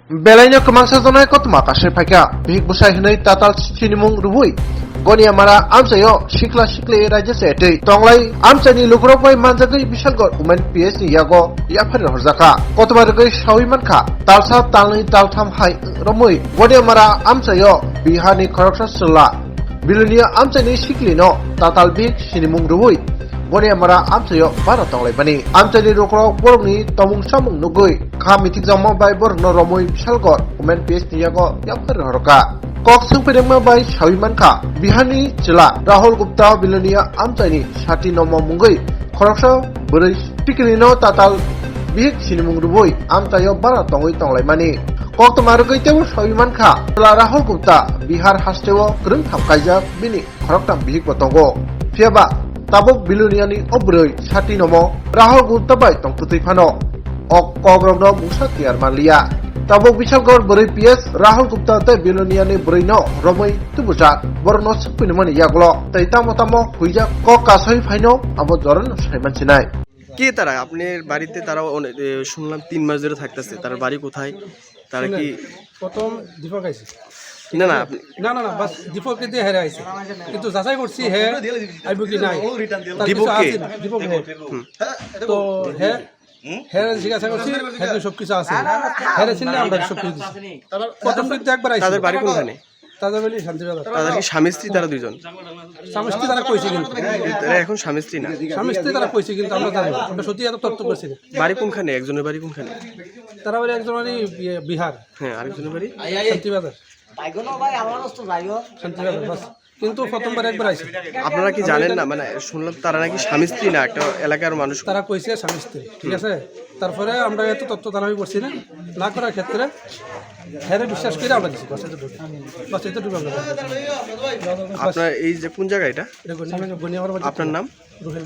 Belanya kemangsa zonai kotma kashe paika bihik busai hinai tatal sinimung rubui gonia mara amsayo shikla shikle raja setei tonglai amsani lugrokbai manjagai bisalgor umen PS ni yago yapharir horjaka kotma rogai shawiman kha talsa talni taltham hai romui gonia mara amsayo bihani khoroksa sula bilunia amsani shiklino tatal bihik sinimung rubui gonia mara amsayo bara tonglai bani amsani rokrok borokni tomung samung nugui kha mitik jamma bai bor no romui bisalgor umen PS ni yago yapharir horka kok sungpedema bai shawiman kha bihani chila Rahul Gupta bilunia amsani sati nomo mungui khoroksa bwrui tikilino tatal bihik sinimung rubui amsayo bara tongui tonglai mani kok tomarugui tebo shawiman kha chila Rahul Gupta Bihar hasteo krung thapkaijak bini khoroktam bihik botongo fiaba tabuk biluniani obroi sati nomo Rahul Gupta bai tongputui phano ok kogrogno musa tiar manlia tabuk bisalgor bwrui PS Rahul Gupta tei biluniani bwrui no romoi tubujak borno sukpinimani yaglo tei tamo tamo huijak kok kasoi phaino abo joran saimansinai কে তারা আপনার বাড়িতে তারা শুনলাম 3 মাস ধরে থাকতেছে তার বাড়ি কোথায় তারা কি প্রথম দীপক আইছে না না না না না বাস দীপককে দিয়ে হেরে আইছে কিন্তু যাচাই করছি হে আইব কি নাই দীপককে দীপক হে তো হে হেরে জিজ্ঞাসা করছি হেরে সব কিছু আছে হেরে চিনলে আমরা সব কিছু দিছি প্রথম কিন্তু একবার আইছে তাদের বাড়ি কোনখানে তাদের বাড়ি শান্তিবাজার তাদের কি স্বামী স্ত্রী তারা দুইজন স্বামী স্ত্রী তারা কইছে কিন্তু তারা এখন স্বামী স্ত্রী না স্বামী স্ত্রী তারা কইছে কিন্তু আমরা জানি না। আমরা সত্যি এত তথ্য করছি না বাড়ি কোনখানে একজনের বাড়ি কোনখানে তারা বাড়ি একজন বাড়ি বিহার হ্যাঁ আরেকজনের বাড়ি শান্তিবাজার শান্তিবাজার বাস কিন্তু প্রথমবার একবার আইছে আপনারা কি জানেন না মানে শুনলাম তারা নাকি স্বামী স্ত্রী না একটা এলাকার মানুষ তারা কইছে স্বামী স্ত্রী ঠিক আছে তারপরে আমরা এত তথ্য দানামি করছি না না করার ক্ষেত্রে হ্যাঁ বিশ্বাস করে আমরা দিচ্ছি বাস এটা ঢুকে আপনার এই যে কোন জায়গা এটা এটা গনিয়া আপনার নাম রুহেল